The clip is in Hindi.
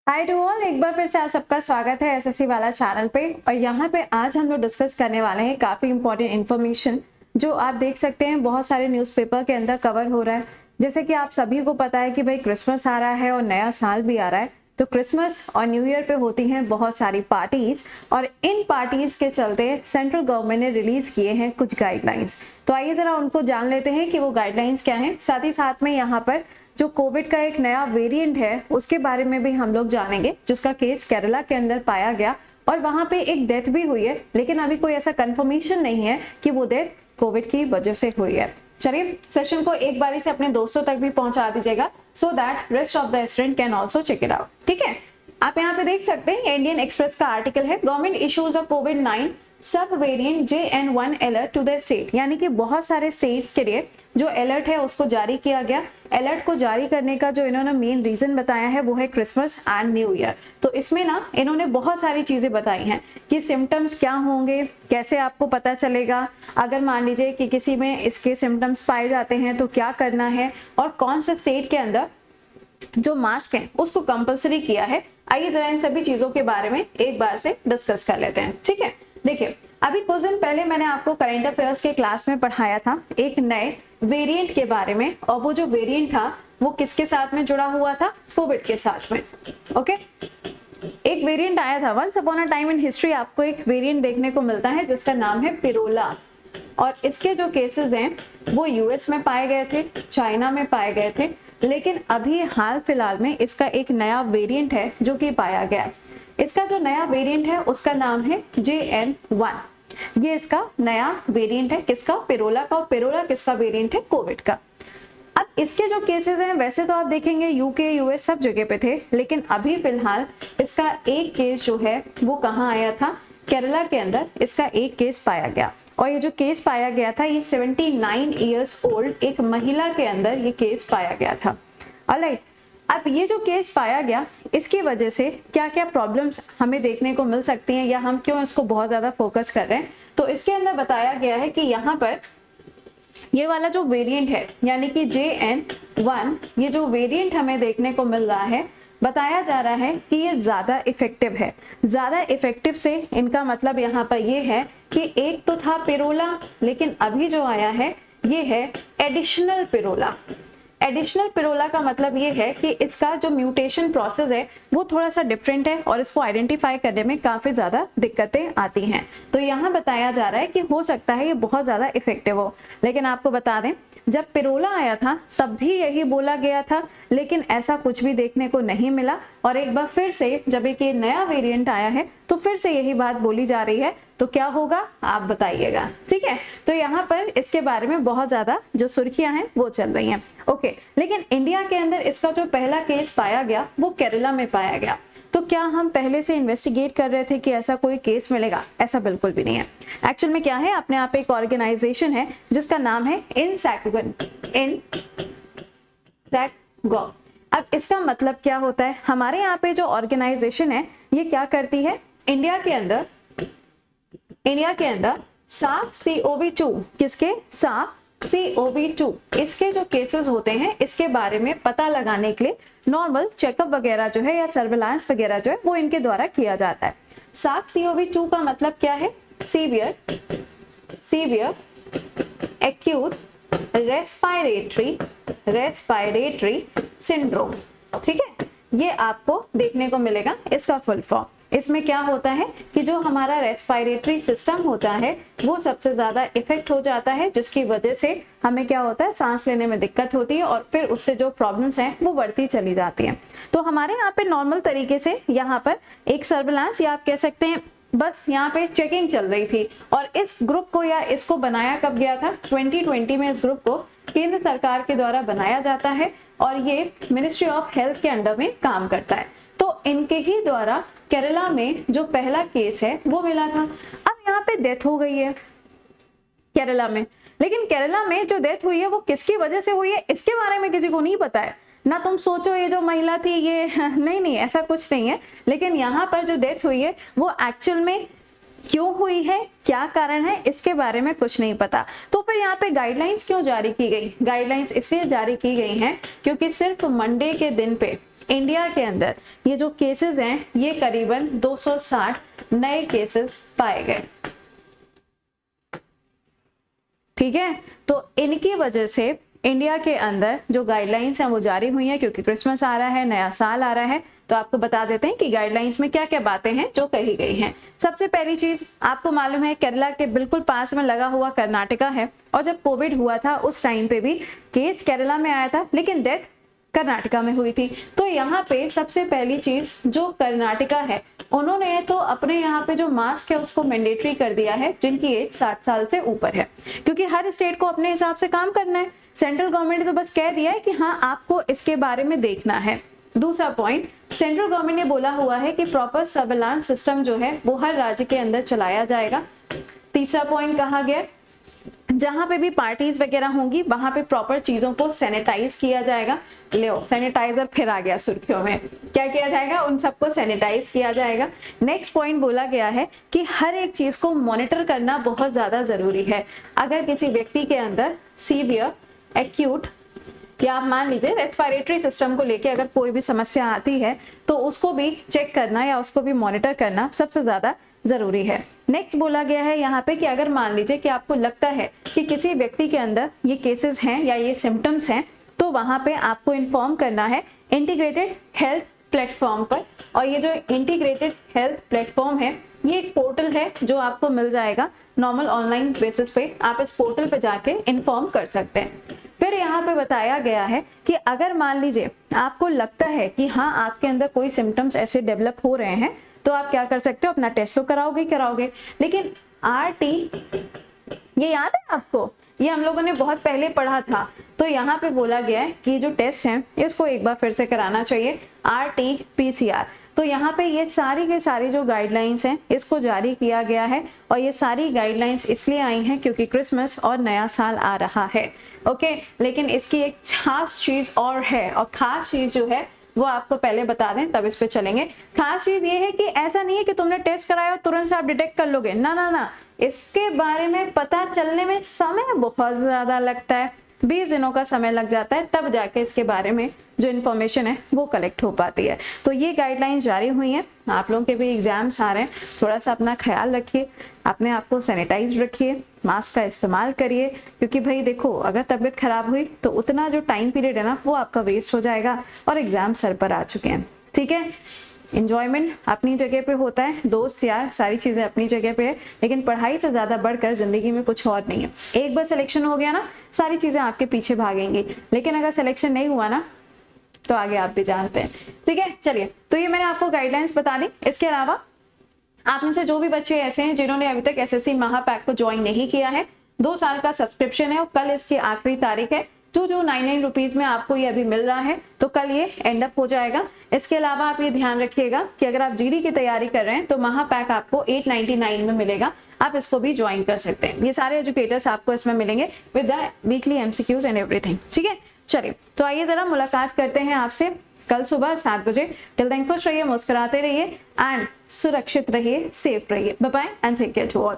हाय टू ऑल, एक बार फिर से आप सबका स्वागत है एसएससी वाला चैनल पे। और यहाँ पे आज हम लोग डिस्कस करने वाले हैं काफ़ी इंपॉर्टेंट इन्फॉर्मेशन जो आप देख सकते हैं बहुत सारे न्यूज़पेपर के अंदर कवर हो रहा है। जैसे कि आप सभी को पता है कि भाई क्रिसमस आ रहा है और नया साल भी आ रहा है, तो क्रिसमस और न्यू ईयर पे होती हैं बहुत सारी पार्टीज और इन पार्टीज के चलते सेंट्रल गवर्नमेंट ने रिलीज किए हैं कुछ गाइडलाइंस। तो आइए जरा उनको जान लेते हैं कि वो गाइडलाइंस क्या हैं। साथ ही साथ में यहाँ पर जो कोविड का एक नया वेरिएंट है उसके बारे में भी हम लोग जानेंगे, जिसका केस केरला के अंदर पाया गया और वहां पे एक डेथ भी हुई है, लेकिन अभी कोई ऐसा कंफर्मेशन नहीं है कि वो डेथ कोविड की वजह से हुई है। चलिए सेशन को एक बारी से अपने दोस्तों तक भी पहुंचा दीजिएगा so that rest of the student can also check it out. ठीक है, आप यहाँ पे देख सकते हैं इंडियन एक्सप्रेस का आर्टिकल है, गवर्नमेंट इश्यूज अ कोविड-9 sub variant JN1 alert to the state, यानी कि बहुत सारे स्टेट्स के लिए जो अलर्ट है उसको जारी किया गया। अलर्ट को जारी करने का जो इन्होंने मेन रीजन बताया है वो है क्रिसमस एंड न्यू ईयर। तो इसमें ना इन्होंने बहुत सारी चीजें बताई हैं कि सिम्टम्स क्या होंगे, कैसे आपको पता चलेगा, अगर मान लीजिए कि किसी में इसके सिम्टम्स पाए जाते हैं तो क्या करना है, और कौन से स्टेट के अंदर जो मास्क है उसको कंपलसरी किया है। आइए जरा इन सभी चीजों के बारे में एक बार से डिस्कस कर लेते हैं। ठीक है, देखिए अभी कुछ दिन पहले मैंने आपको करंट अफेयर्स के क्लास में पढ़ाया था एक नए वेरिएंट के बारे में, और वो जो वेरिएंट था वो किसके साथ में जुड़ा हुआ था, कोविड के साथ में। ओके, एक वेरिएंट आया था, once upon a time in history आपको एक वेरिएंट देखने को मिलता है जिसका नाम है पिरोला, और इसके जो केसेस हैं वो यूएस में पाए गए थे, चाइना में पाए गए थे, लेकिन अभी हाल फिलहाल में इसका एक नया वेरिएंट है जो कि पाया गया। इसका जो नया वेरिएंट है उसका नाम है JN1। ये इसका नया वेरिएंट है किसका, पिरोला का। और पिरोला किसका वेरिएंट है, कोविड का। अब इसके जो केसेस हैं वैसे तो आप देखेंगे यूके यूएस सब जगह पे थे, लेकिन अभी फिलहाल इसका एक केस जो है वो कहाँ आया था, केरला के अंदर इसका एक केस पाया गया। और ये जो केस पाया गया था ये 79 ईयर्स ओल्ड एक महिला के अंदर ये केस पाया गया था। ऑलराइट, अब ये जो केस पाया गया इसकी वजह से क्या क्या प्रॉब्लम्स हमें देखने को मिल सकती हैं, या हम क्यों इसको बहुत ज्यादा फोकस कर रहे हैं। तो इसके अंदर बताया गया है कि यहाँ पर ये वाला जो वेरिएंट है यानी कि JN1, ये जो वेरिएंट हमें देखने को मिल रहा है, बताया जा रहा है कि ये ज्यादा इफेक्टिव है। ज्यादा इफेक्टिव से इनका मतलब यहाँ पर ये है कि एक तो था पिरोला, लेकिन अभी जो आया है ये है एडिशनल पिरोला। एडिशनल पिरोला का मतलब ये है कि इसका जो म्यूटेशन प्रोसेस है वो थोड़ा सा डिफरेंट है और इसको आइडेंटिफाई करने में काफी ज्यादा दिक्कतें आती हैं। तो यहाँ बताया जा रहा है कि हो सकता है ये बहुत ज्यादा इफेक्टिव हो, लेकिन आपको बता दें जब पिरोला आया था तब भी यही बोला गया था, लेकिन ऐसा कुछ भी देखने को नहीं मिला। और एक बार फिर से जब एक ये नया वेरिएंट आया है तो फिर से यही बात बोली जा रही है, तो क्या होगा आप बताइएगा। ठीक है, तो यहाँ पर इसके बारे में बहुत ज्यादा जो सुर्खियां हैं वो चल रही हैं। ओके, लेकिन इंडिया के अंदर इसका जो पहला केस पाया गया वो केरला में पाया गया। तो क्या हम पहले से इन्वेस्टिगेट कर रहे थे कि ऐसा कोई केस मिलेगा, ऐसा बिल्कुल भी नहीं है। एक्चुअल में क्या है, अपने आप एक ऑर्गेनाइजेशन है जिसका नाम है इनसैटगो। अब इसका मतलब क्या होता है, हमारे यहाँ पे जो ऑर्गेनाइजेशन है ये क्या करती है, इंडिया के अंदर SARS-CoV-2, किसके, SARS-CoV-2, इसके जो केसेस होते हैं इसके बारे में पता लगाने के लिए नॉर्मल चेकअप वगैरह जो है या सर्विलांस वगैरह जो है वो इनके द्वारा किया जाता है। SARS-CoV-2 का मतलब क्या है, सीवियर एक्यूट रेस्पिरेटरी सिंड्रोम। ठीक है, ये आपको देखने को मिलेगा इसका फुल फॉर्म। इसमें क्या होता है कि जो हमारा रेस्पिरेटरी सिस्टम होता है वो सबसे ज्यादा इफेक्ट हो जाता है, जिसकी वजह से हमें क्या होता है, सांस लेने में दिक्कत होती है और फिर उससे जो प्रॉब्लम्स हैं वो बढ़ती चली जाती हैं। तो हमारे यहाँ पे नॉर्मल तरीके से यहाँ पर एक सर्विलांस या आप कह सकते हैं बस यहाँ पे चेकिंग चल रही थी, और इस ग्रुप को या इसको बनाया कब गया था, 2020 में इस ग्रुप को केंद्र सरकार के द्वारा बनाया जाता है और ये मिनिस्ट्री ऑफ हेल्थ के अंडर में काम करता है। तो इनके ही द्वारा केरला में जो पहला केस है वो मिला था। अब यहाँ पे डेथ हो गई है केरला में, लेकिन केरला में जो डेथ हुई है वो किसकी वजह से हुई है इसके बारे में किसी को नहीं पता है ना। तुम सोचो ये जो महिला थी ये नहीं, ऐसा कुछ नहीं है, लेकिन यहाँ पर जो डेथ हुई है वो एक्चुअल में क्यों हुई है, क्या कारण है, इसके बारे में कुछ नहीं पता। तो फिर यहाँ पे गाइडलाइंस क्यों जारी की गई, गाइडलाइंस इसलिए जारी की गई हैं क्योंकि सिर्फ मंडे के दिन पे इंडिया के अंदर ये जो केसेस हैं ये करीबन 260 नए केसेस पाए गए। ठीक है, तो इनकी वजह से इंडिया के अंदर जो गाइडलाइंस हैं वो जारी हुई हैं, क्योंकि क्रिसमस आ रहा है, नया साल आ रहा है, तो आपको बता देते हैं कि गाइडलाइंस में क्या क्या बातें हैं जो कही गई हैं। सबसे पहली चीज आपको मालूम है केरला के बिल्कुल पास में लगा हुआ कर्नाटका है, और जब कोविड हुआ था उस टाइम पे भी केस केरला में आया था लेकिन डेथ कर्नाटका में हुई थी। तो यहाँ पे सबसे पहली चीज जो कर्नाटका है उन्होंने तो अपने यहाँ पे जो मास्क है उसको मैंडेटरी कर दिया है जिनकी एज 60 साल से ऊपर है, क्योंकि हर स्टेट को अपने हिसाब से काम करना है। सेंट्रल गवर्नमेंट ने तो बस कह दिया है कि हाँ आपको इसके बारे में देखना है। दूसरा पॉइंट, सेंट्रल गवर्नमेंट ने बोला हुआ है कि प्रॉपर सर्विलांस सिस्टम जो है वो हर राज्य के अंदर चलाया जाएगा। तीसरा पॉइंट कहा गया जहां पे भी पार्टीज वगैरह होंगी वहां पे प्रॉपर चीजों को सैनिटाइज किया जाएगा। ले सैनिटाइजर फिर आ गया सुर्खियों में, क्या किया जाएगा, उन सबको सैनिटाइज किया जाएगा। नेक्स्ट पॉइंट बोला गया है कि हर एक चीज को मॉनिटर करना बहुत ज्यादा जरूरी है। अगर किसी व्यक्ति के अंदर सीवियर, एक्यूट या आप मान लीजिए रेस्पिरेटरी सिस्टम को लेके अगर कोई भी समस्या आती है तो उसको भी चेक करना या उसको भी मॉनिटर करना सबसे ज्यादा जरूरी है। नेक्स्ट बोला गया है यहाँ पे कि अगर मान लीजिए कि आपको लगता है कि किसी व्यक्ति के अंदर ये केसेस हैं या ये सिम्टम्स हैं तो वहां पे आपको इन्फॉर्म करना है इंटीग्रेटेड हेल्थ प्लेटफॉर्म पर। और ये जो इंटीग्रेटेड हेल्थ प्लेटफॉर्म है ये एक पोर्टल है जो आपको मिल जाएगा नॉर्मल ऑनलाइन बेसिस पे, आप इस पोर्टल पे जाके इन्फॉर्म कर सकते हैं। फिर यहाँ पे बताया गया है कि अगर मान लीजिए आपको लगता है कि हाँ आपके अंदर कोई सिम्टम्स ऐसे डेवलप हो रहे हैं तो आप क्या कर सकते हो, अपना टेस्ट तो कराओगे कराओगे, लेकिन RT ये याद है आपको, ये हम लोगों ने बहुत पहले पढ़ा था। तो यहाँ पे बोला गया है कि जो टेस्ट है इसको एक बार फिर से कराना चाहिए, RT-PCR। तो यहाँ पे ये सारी के सारी जो गाइडलाइंस हैं इसको जारी किया गया है, और ये सारी गाइडलाइंस इसलिए आई हैं क्योंकि क्रिसमस और नया साल आ रहा है। ओके, लेकिन इसकी एक खास चीज और है, और खास चीज जो है वो आपको पहले बता दें तब इस पे चलेंगे। खास चीज ये है कि ऐसा नहीं है कि तुमने टेस्ट कराया और तुरंत से आप डिटेक्ट कर लोगे, ना ना ना, इसके बारे में पता चलने में समय बहुत ज्यादा लगता है, 20 दिनों का समय लग जाता है, तब जाके इसके बारे में जो इन्फॉर्मेशन है वो कलेक्ट हो पाती है। तो ये गाइडलाइंस जारी हुई हैं, आप लोगों के भी एग्जाम्स आ रहे हैं, थोड़ा सा अपना ख्याल रखिए, अपने आप को सैनिटाइज रखिए, मास्क का इस्तेमाल करिए, क्योंकि भाई देखो अगर तबीयत खराब हुई तो उतना जो टाइम पीरियड है ना वो आपका वेस्ट हो जाएगा, और एग्जाम सर पर आ चुके हैं। ठीक है, इंजॉयमेंट अपनी जगह पे होता है, दोस्त यार सारी चीजें अपनी जगह पे है, लेकिन पढ़ाई से ज्यादा बढ़कर जिंदगी में कुछ और नहीं है। एक बार सिलेक्शन हो गया ना सारी चीजें आपके पीछे भागेंगी, लेकिन अगर सिलेक्शन नहीं हुआ ना तो आगे आप भी जानते हैं। ठीक है, चलिए, तो ये मैंने आपको गाइडलाइंस बता दी। इसके अलावा आप में से जो भी बच्चे ऐसे हैं जिन्होंने अभी तक SSC महापैक को ज्वाइन नहीं किया है, 2 साल का सब्सक्रिप्शन है और कल इसकी आखिरी तारीख है। जो 99 रुपीज में आपको ये अभी मिल रहा है तो कल ये एंड अप हो जाएगा। इसके अलावा आप ये ध्यान रखिएगा कि अगर आप GD की तैयारी कर रहे हैं तो महापैक आपको 899 में मिलेगा, आप इसको भी ज्वाइन कर सकते हैं। ये सारे एजुकेटर्स आपको इसमें मिलेंगे with the weekly MCQs and everything. ठीक है, चलिए तो आइए जरा मुलाकात करते हैं आपसे कल सुबह 7 बजे। टिल देन खुश रहिए, मुस्कुराते रहिए एंड सुरक्षित रहिए, सेफ रहिए। Bye bye and take care to all.